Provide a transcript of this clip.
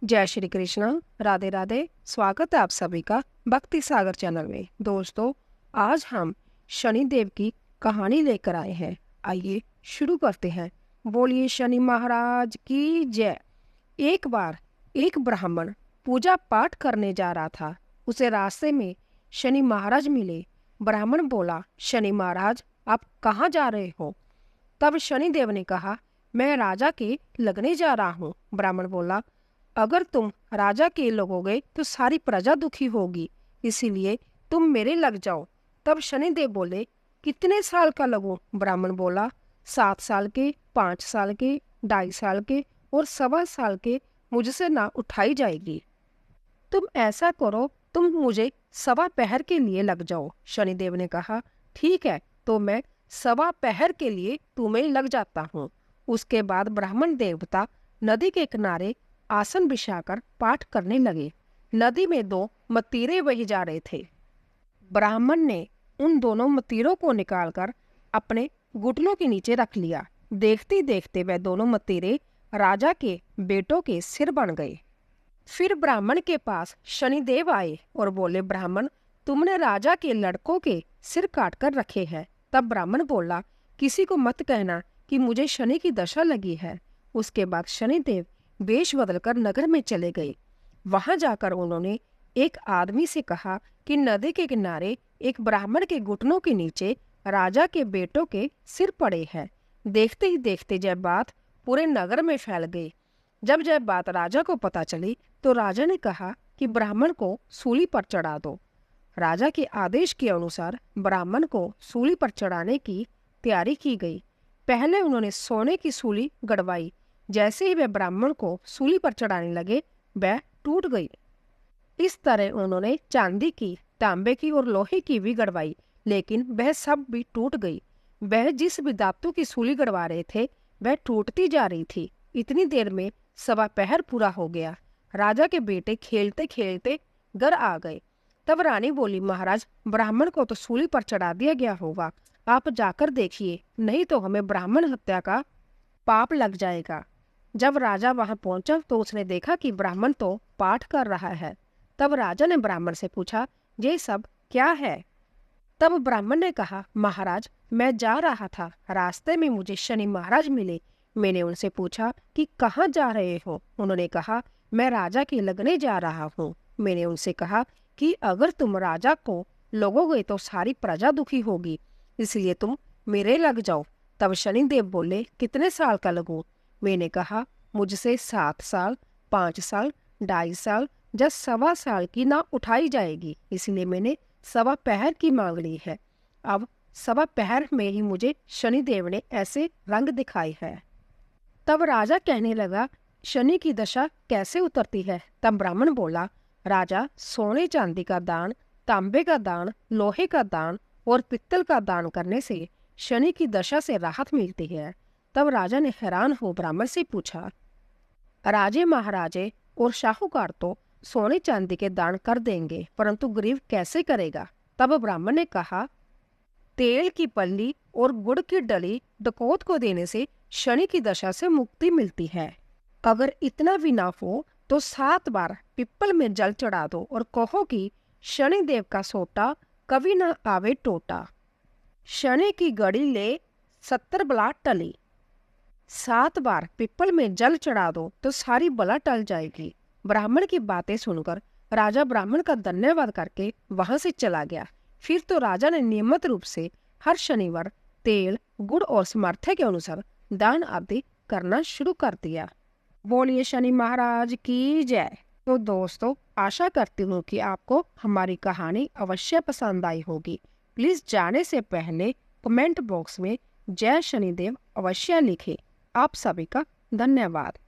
जय श्री कृष्ण। राधे राधे। स्वागत है आप सभी का भक्ति सागर चैनल में। दोस्तों, आज हम शनि देव की कहानी लेकर आए हैं। आइए शुरू करते हैं। बोलिए शनि महाराज की जय। एक बार एक ब्राह्मण पूजा पाठ करने जा रहा था। उसे रास्ते में शनि महाराज मिले। ब्राह्मण बोला, शनि महाराज आप कहाँ जा रहे हो? तब शनि देव ने कहा, मैं राजा के लगने जा रहा हूँ। ब्राह्मण बोला, अगर तुम राजा के लगोगे तो सारी प्रजा दुखी होगी, इसीलिए तुम मेरे लग जाओ। तब शनिदेव बोले, कितने साल का लगूं? ब्राह्मण बोला, 7 साल के, 5 साल के, 2.5 साल के और 1.25 साल के मुझसे ना उठाई जाएगी। तुम ऐसा करो, तुम मुझे 1.25 पहर के लिए लग जाओ। शनिदेव ने कहा, ठीक है, तो मैं 1.25 पहर के लिए तुम्हें लग जाता हूँ। उसके बाद ब्राह्मण देवता नदी के किनारे आसन बिछाकर पाठ करने लगे। नदी में 2 मतीरे बही जा रहे थे। ब्राह्मण ने उन दोनों मतीरों को निकालकर अपने घुटनों के नीचे रख लिया। देखते देखते वह दोनों मतीरे राजा के बेटों के सिर बन गए। फिर ब्राह्मण के पास शनिदेव आए और बोले, ब्राह्मण, तुमने राजा के लड़कों के सिर काट कर रखे हैं। तब ब्राह्मण बोला, किसी को मत कहना कि मुझे शनि की दशा लगी है। उसके बाद शनिदेव वेश बदलकर नगर में चले गए। वहां जाकर उन्होंने एक आदमी से कहा कि नदी के किनारे एक ब्राह्मण के घुटनों के नीचे राजा के बेटों के सिर पड़े हैं। देखते ही देखते जब बात पूरे नगर में फैल गई। जब बात राजा को पता चली तो राजा ने कहा कि ब्राह्मण को सूली पर चढ़ा दो। राजा के आदेश के अनुसार ब्राह्मण को सूली पर चढ़ाने की तैयारी की गई। पहले उन्होंने सोने की सूली गड़वाई। जैसे ही वह ब्राह्मण को सूली पर चढ़ाने लगे, वह टूट गई। इस तरह उन्होंने चांदी की, तांबे की और लोहे की भी गड़वाई, लेकिन वह सब भी टूट गई। वह जिस भी धातु की सूली गड़वा रहे थे, वह टूटती जा रही थी। इतनी देर में 1.25 पहर पूरा हो गया। राजा के बेटे खेलते खेलते घर आ गए। तब रानी बोली, महाराज, ब्राह्मण को तो सूली पर चढ़ा दिया गया होगा, आप जाकर देखिए, नहीं तो हमें ब्राह्मण हत्या का पाप लग जाएगा। जब राजा वहां पहुंचा तो उसने देखा कि ब्राह्मण तो पाठ कर रहा है। तब राजा ने ब्राह्मण से पूछा, ये सब क्या है? तब ब्राह्मण ने कहा, महाराज, मैं जा रहा था, रास्ते में मुझे शनि महाराज मिले। मैंने उनसे पूछा कि कहाँ जा रहे हो? उन्होंने कहा, मैं राजा के लगने जा रहा हूँ। मैंने उनसे कहा कि अगर तुम राजा को लगोगे तो सारी प्रजा दुखी होगी, इसलिए तुम मेरे लग जाओ। तब शनिदेव बोले, कितने साल का लगूं? मैंने कहा, मुझसे 7 साल, 5 साल, 2.5 साल या 1.25 साल की ना उठाई जाएगी, इसलिए मैंने 1.25 पहर की मांग ली है। अब 1.25 पहर में ही मुझे शनिदेव ने ऐसे रंग दिखाए है। तब राजा कहने लगा, शनि की दशा कैसे उतरती है? तब ब्राह्मण बोला, राजा, सोने चांदी का दान, तांबे का दान, लोहे का दान और पित्तल का दान करने से शनि की दशा से राहत मिलती है। तब राजा ने हैरान हो ब्राह्मण से पूछा, राजे महाराजे और शाहूकार तो सोने चांदी के दान कर देंगे, परंतु गरीब कैसे करेगा? तब ब्राह्मण ने कहा, तेल की पल्ली और गुड़ की डली डकौत को देने से शनि की दशा से मुक्ति मिलती है। अगर इतना भी ना हो तो 7 बार पिप्पल में जल चढ़ा दो और कहो कि शनि देव का सोटा कभी ना आवे टोटा। शनि की गड़ी ले 70 बला टली। 7 बार पिप्पल में जल चढ़ा दो तो सारी बला टल जाएगी। ब्राह्मण की बातें सुनकर राजा ब्राह्मण का धन्यवाद करके वहां से चला गया। फिर तो राजा ने नियमित रूप से हर शनिवार तेल, गुड़ और सामर्थ्य के अनुसार दान आदि करना शुरू कर दिया। बोलिए शनि महाराज की जय। तो दोस्तों, आशा करती हूँ कि आपको हमारी कहानी अवश्य पसंद आई होगी। प्लीज जाने से पहले कमेंट बॉक्स में जय शनिदेव अवश्य लिखें। आप सभी का धन्यवाद।